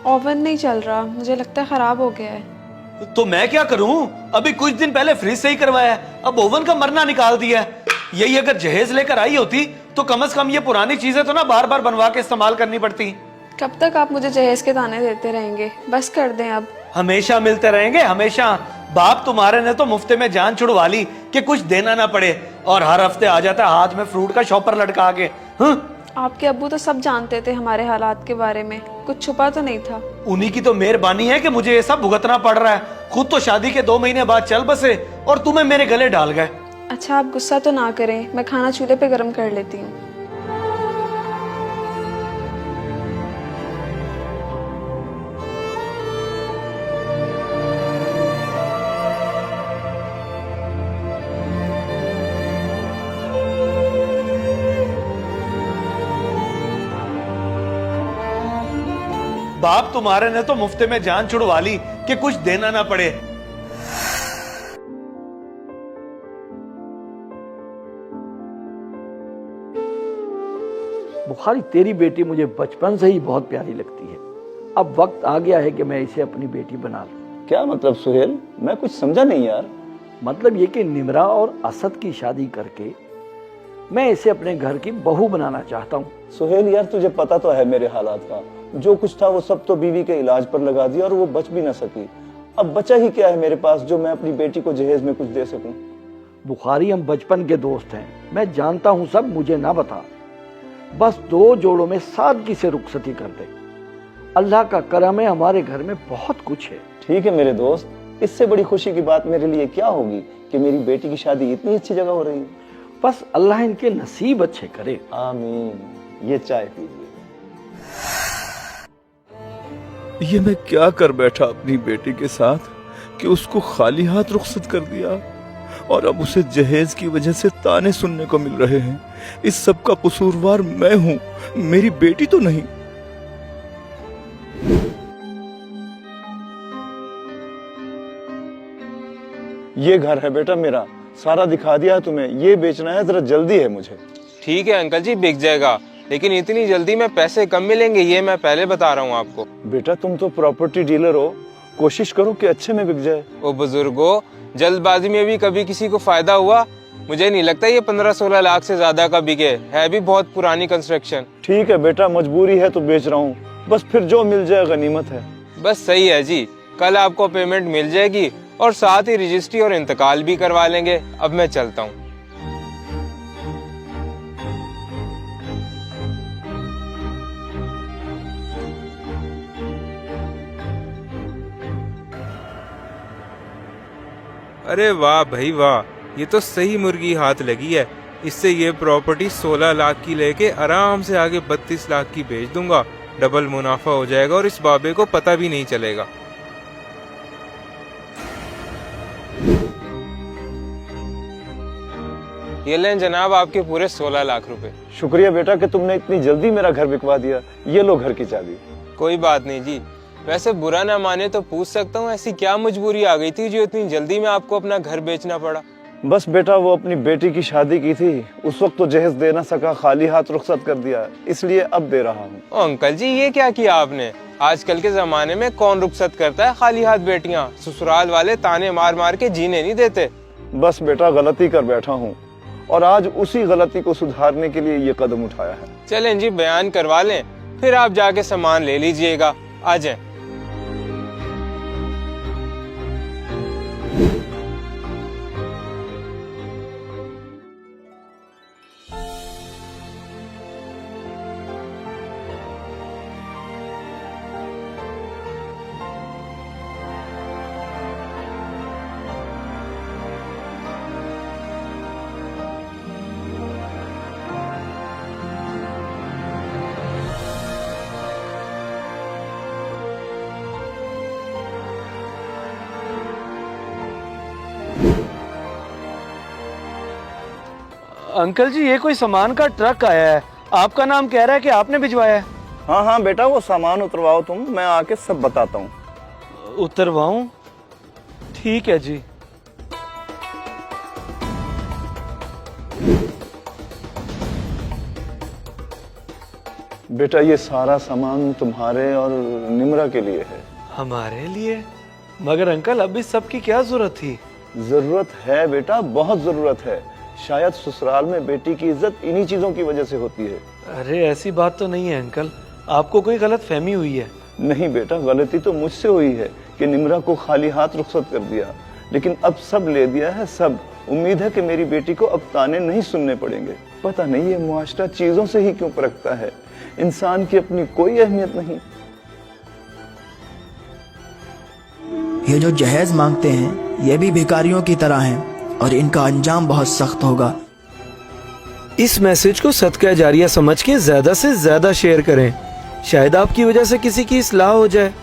Oven नहीं चल रहा, मुझे लगता है खराब हो गया है। तो मैं क्या करूं? अभी कुछ दिन पहले फ्रिज से ही करवाया है, अब ओवन का मरना निकाल दिया है। यही अगर जहेज लेकर आई होती तो कम से कम ये पुरानी चीजें तो ना बार बार बनवा के इस्तेमाल करनी पड़ती। कब तक आप मुझे जहेज के ताने देते रहेंगे? बस कर दें अब। हमेशा मिलते रहेंगे, हमेशा। बाप तुम्हारे ने तो मुफ्ते में जान छुड़वा ली कि कुछ देना ना पड़े, और हर हफ्ते आ जाता है हाथ में फ्रूट का शॉपर लटका के। आपके अब्बू तो सब जानते थे हमारे हालात के बारे में, कुछ छुपा तो नहीं था। उन्हीं की तो मेहरबानी है कि मुझे ये सब भुगतना पड़ रहा है। खुद तो शादी के 2 महीने बाद चल बसे और तुम्हें मेरे गले डाल गए। अच्छा आप गुस्सा तो ना करें, मैं खाना चूल्हे पे गर्म कर लेती हूँ। बाप तुम्हारे ने तो मुफ्ते में जान छुड़वा ली कि कुछ देना ना पड़े। बुखारी, तेरी बेटी मुझे बचपन से ही बहुत प्यारी लगती है। अब वक्त आ गया है कि मैं इसे अपनी बेटी बना लूं। क्या मतलब सुहेल? मैं कुछ समझा नहीं यार। मतलब ये कि निमरा और असद की शादी करके मैं इसे अपने घर की बहू बनाना चाहता हूँ। सुहेल यार, तुझे पता तो है मेरे हालात का। जो कुछ था वो सब तो बीवी के इलाज पर लगा दिया और वो बच भी ना सकी। अब बचा ही क्या है मेरे पास जो मैं अपनी बेटी को जहेज में कुछ दे सकूं? बुखारी, हम बचपन के दोस्त हैं, मैं जानता हूँ सब, मुझे ना बता। बस 2 जोड़ों में सादगी से रुखसती कर दे। अल्लाह का करम है, हमारे घर में बहुत कुछ है। ठीक है मेरे दोस्त, इससे बड़ी खुशी की बात मेरे लिए क्या होगी कि मेरी बेटी की शादी इतनी अच्छी जगह हो रही है। बस अल्लाह इनके नसीब अच्छे करे। आमीन। ये चाय पीजिए। ये मैं क्या कर बैठा अपनी बेटी के साथ कि उसको खाली हाथ रुखसत कर दिया, और अब उसे जहेज की वजह से ताने सुनने को मिल रहे हैं। इस सब का कसूरवार मैं हूं, मेरी बेटी तो नहीं। ये घर है बेटा मेरा, सारा दिखा दिया है तुम्हें। ये बेचना है, जरा जल्दी है मुझे। ठीक है अंकल जी, बिक जाएगा, लेकिन इतनी जल्दी में पैसे कम मिलेंगे, ये मैं पहले बता रहा हूँ आपको। बेटा तुम तो प्रॉपर्टी डीलर हो, कोशिश करो कि अच्छे में बिक जाए। ओ बुजुर्गो, जल्दबाजी में भी कभी किसी को फायदा हुआ? मुझे नहीं लगता ये 15-16 लाख से ज्यादा का बिके, है भी बहुत पुरानी कंस्ट्रक्शन। ठीक है बेटा, मजबूरी है तो बेच रहा हूँ, बस फिर जो मिल जाए गनीमत है। बस सही है जी, कल आपको पेमेंट मिल जाएगी और साथ ही रजिस्ट्री और इंतकाल भी करवा लेंगे। अब मैं चलता हूँ। अरे वाह भाई वाह, ये तो सही मुर्गी हाथ लगी है। इससे ये प्रॉपर्टी 16 लाख की लेके आराम से आगे 32 लाख की बेच दूंगा। डबल मुनाफा हो जाएगा और इस बाबे को पता भी नहीं चलेगा। ये लें जनाब आपके पूरे 16 लाख रुपए। शुक्रिया बेटा कि तुमने इतनी जल्दी मेरा घर बिकवा दिया। ये लो घर की चाबी। कोई बात नहीं जी, वैसे बुरा ना माने तो पूछ सकता हूँ, ऐसी क्या मजबूरी आ गई थी जो इतनी जल्दी में आपको अपना घर बेचना पड़ा? बस बेटा, वो अपनी बेटी की शादी की थी, उस वक्त तो जहेज दे ना सका, खाली हाथ रुखसत कर दिया, इसलिए अब दे रहा हूँ। ओ अंकल जी, ये क्या किया आपने? आजकल के जमाने में कौन रुखसत करता है खाली हाथ बेटियाँ? ससुराल वाले ताने मार मार के जीने नहीं देते। बस बेटा, गलती कर बैठा हूँ और आज उसी गलती को सुधारने के लिए ये कदम उठाया है। चलें जी, बयान करवा लें, फिर आप जाके सामान ले लीजिएगा। आ जाएं। अंकल जी, ये कोई सामान का ट्रक आया है, आपका नाम कह रहा है कि आपने भिजवाया है। हाँ हाँ बेटा, वो सामान उतरवाओ तुम, मैं आके सब बताता हूँ। उतरवाऊं? ठीक है जी। बेटा ये सारा सामान तुम्हारे और निम्रा के लिए है। हमारे लिए? मगर अंकल अब इस सब की क्या जरूरत थी? जरूरत है बेटा, बहुत जरूरत है। शायद ससुराल में बेटी की इज्जत इन्हीं चीजों की वजह से होती है। अरे ऐसी बात तो नहीं है अंकल, आपको कोई गलत फहमी हुई है। नहीं बेटा, गलती तो मुझसे हुई है कि निम्रा को खाली हाथ रुखसत कर दिया, लेकिन अब सब ले दिया है सब। उम्मीद है कि मेरी बेटी को अब ताने नहीं सुनने पड़ेंगे। पता नहीं ये मुआशरा चीजों से ही क्यों परखता है, इंसान की अपनी कोई अहमियत नहीं। ये जो जहेज मांगते हैं ये भी भिखारियों की तरह हैं और इनका अंजाम बहुत सख्त होगा। इस मैसेज को सदका जारिया समझ के ज्यादा से ज्यादा शेयर करें, शायद आपकी वजह से किसी की इस्लाह हो जाए।